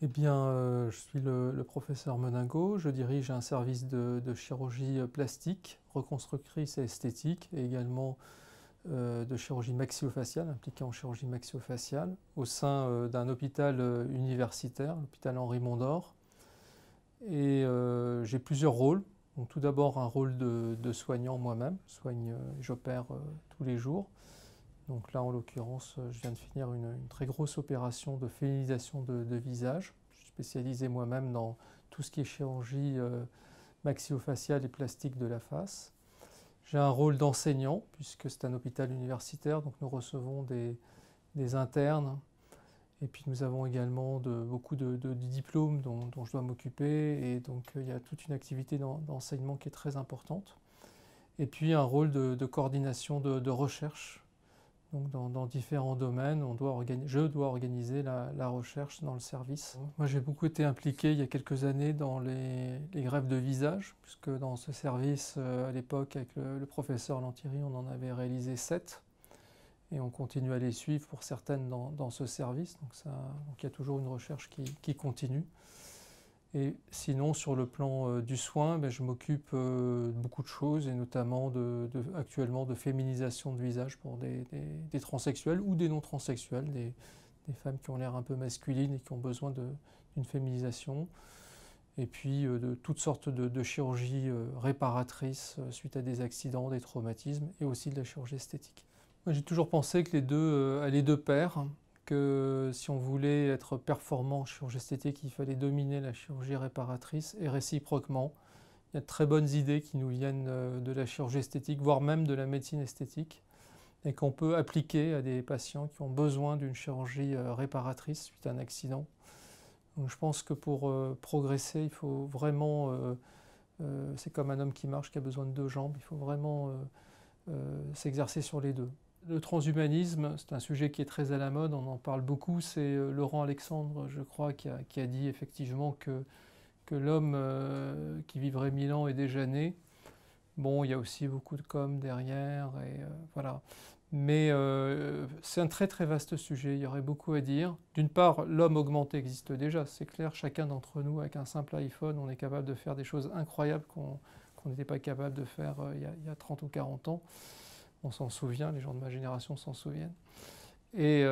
Eh bien, je suis le professeur Meningo. Je dirige un service de chirurgie plastique, reconstructrice et esthétique, et également de chirurgie maxillofaciale, impliquée en chirurgie maxillofaciale, au sein d'un hôpital universitaire, l'hôpital Henri Mondor. Et j'ai plusieurs rôles. Donc, tout d'abord, un rôle de soignant moi-même. J'opère tous les jours. Donc là, en l'occurrence, je viens de finir une très grosse opération de féminisation de visage. Je suis spécialisé moi-même dans tout ce qui est chirurgie maxillofaciale et plastique de la face. J'ai un rôle d'enseignant, puisque c'est un hôpital universitaire, donc nous recevons des internes. Et puis nous avons également beaucoup de diplômes dont je dois m'occuper. Et donc il y a toute une activité d'enseignement qui est très importante. Et puis un rôle de coordination de recherche. Donc dans différents domaines, je dois organiser la recherche dans le service. Moi, j'ai beaucoup été impliqué il y a quelques années dans les greffes de visage, puisque dans ce service, à l'époque, avec le professeur Lantieri, on en avait réalisé 7. Et on continue à les suivre pour certaines dans ce service. Donc il y a toujours une recherche qui continue. Et sinon, sur le plan du soin, je m'occupe de beaucoup de choses, et notamment actuellement de féminisation de visage pour des transsexuels ou des non-transsexuels, des femmes qui ont l'air un peu masculines et qui ont besoin d'une féminisation. Et puis de toutes sortes de chirurgies réparatrices suite à des accidents, des traumatismes, et aussi de la chirurgie esthétique. Moi, j'ai toujours pensé que les deux allaient de pair, que si on voulait être performant en chirurgie esthétique, il fallait dominer la chirurgie réparatrice, et réciproquement. Il y a de très bonnes idées qui nous viennent de la chirurgie esthétique, voire même de la médecine esthétique, et qu'on peut appliquer à des patients qui ont besoin d'une chirurgie réparatrice suite à un accident. Donc je pense que pour progresser, il faut vraiment, c'est comme un homme qui marche, qui a besoin de 2 jambes, il faut vraiment s'exercer sur les deux. Le transhumanisme, c'est un sujet qui est très à la mode, on en parle beaucoup. C'est Laurent Alexandre, je crois, qui a dit effectivement que l'homme qui vivrait 1000 ans est déjà né. Bon, il y a aussi beaucoup de com derrière, et voilà. Mais c'est un très très vaste sujet, il y aurait beaucoup à dire. D'une part, l'homme augmenté existe déjà, c'est clair, chacun d'entre nous, avec un simple iPhone, on est capable de faire des choses incroyables qu'on n'était pas capable de faire il y a 30 ou 40 ans. On s'en souvient, les gens de ma génération s'en souviennent. Et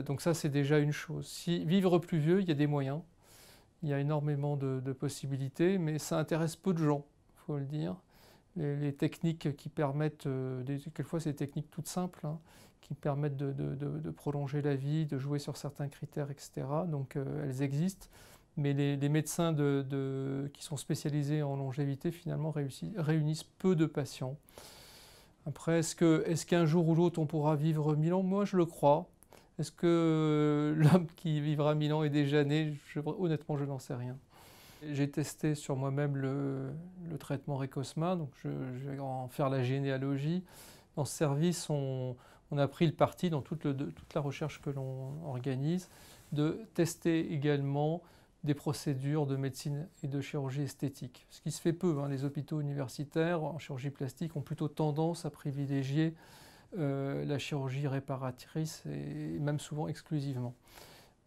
donc ça, c'est déjà une chose. Si vivre plus vieux, il y a des moyens, il y a énormément de possibilités, mais ça intéresse peu de gens, il faut le dire. Les techniques qui permettent, quelquefois c'est des techniques toutes simples, hein, qui permettent de prolonger la vie, de jouer sur certains critères, etc. Donc elles existent, mais les médecins qui sont spécialisés en longévité, finalement, réunissent peu de patients. Après, est-ce qu'un jour ou l'autre on pourra vivre 1000 ans? Moi, je le crois. Est-ce que l'homme qui vivra 1000 ans est déjà né? Honnêtement, je n'en sais rien. J'ai testé sur moi-même le traitement Ricosma, donc je vais en faire la généalogie. Dans ce service, on a pris le parti, dans toute la recherche que l'on organise, de tester également des procédures de médecine et de chirurgie esthétique. Ce qui se fait peu, hein. Les hôpitaux universitaires en chirurgie plastique ont plutôt tendance à privilégier la chirurgie réparatrice, et même souvent exclusivement.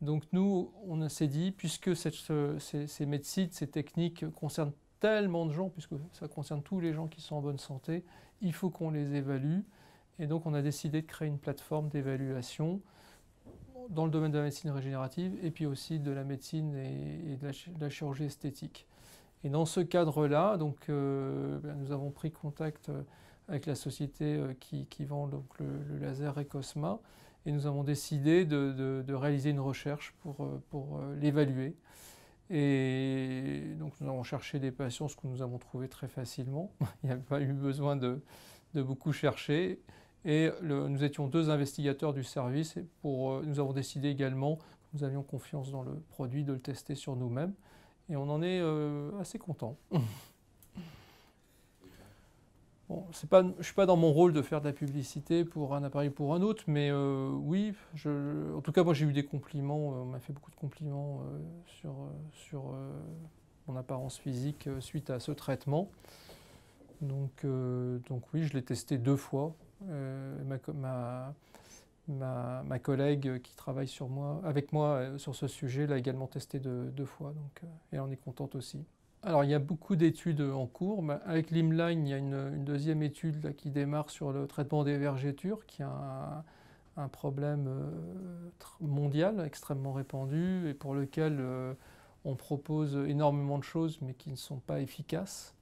Donc nous, on s'est dit, puisque ces médecines, ces techniques concernent tellement de gens, puisque ça concerne tous les gens qui sont en bonne santé, il faut qu'on les évalue. Et donc on a décidé de créer une plateforme d'évaluation dans le domaine de la médecine régénérative, et puis aussi de la médecine et de la chirurgie esthétique. Et dans ce cadre-là, donc, nous avons pris contact avec la société qui vend donc, le laser Ricosma, et nous avons décidé de réaliser une recherche pour l'évaluer. Et donc nous avons cherché des patients, ce que nous avons trouvé très facilement. Il n'y a pas eu besoin de beaucoup chercher. Et nous étions 2 investigateurs du service, et nous avons décidé également que nous avions confiance dans le produit, de le tester sur nous-mêmes. Et on en est assez content. Bon, je ne suis pas dans mon rôle de faire de la publicité pour un appareil ou pour un autre, mais oui, en tout cas moi j'ai eu des compliments, on m'a fait beaucoup de compliments sur mon apparence physique suite à ce traitement. Donc oui, je l'ai testé 2 fois. Ma collègue qui travaille avec moi sur ce sujet l'a également testé deux fois, donc elle en est contente aussi. Alors il y a beaucoup d'études en cours. Avec l'Imline, il y a une deuxième étude là, qui démarre sur le traitement des vergetures, qui est un problème mondial extrêmement répandu et pour lequel on propose énormément de choses mais qui ne sont pas efficaces.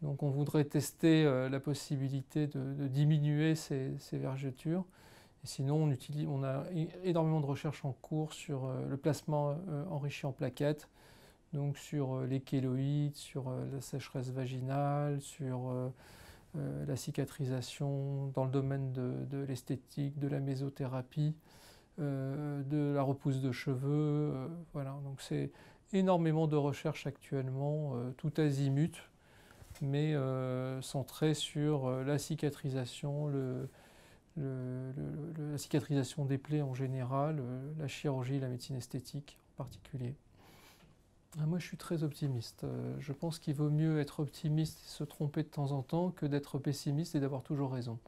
Donc on voudrait tester la possibilité de diminuer ces vergetures. Et sinon, on a énormément de recherches en cours sur le plasma enrichi en plaquettes, donc sur les kéloïdes, sur la sécheresse vaginale, sur la cicatrisation dans le domaine de l'esthétique, de la mésothérapie, de la repousse de cheveux. Voilà, donc c'est énormément de recherches actuellement, tout azimut, mais centrées sur la cicatrisation, la cicatrisation des plaies en général, la chirurgie, la médecine esthétique en particulier. Moi, je suis très optimiste. Je pense qu'il vaut mieux être optimiste et se tromper de temps en temps que d'être pessimiste et d'avoir toujours raison.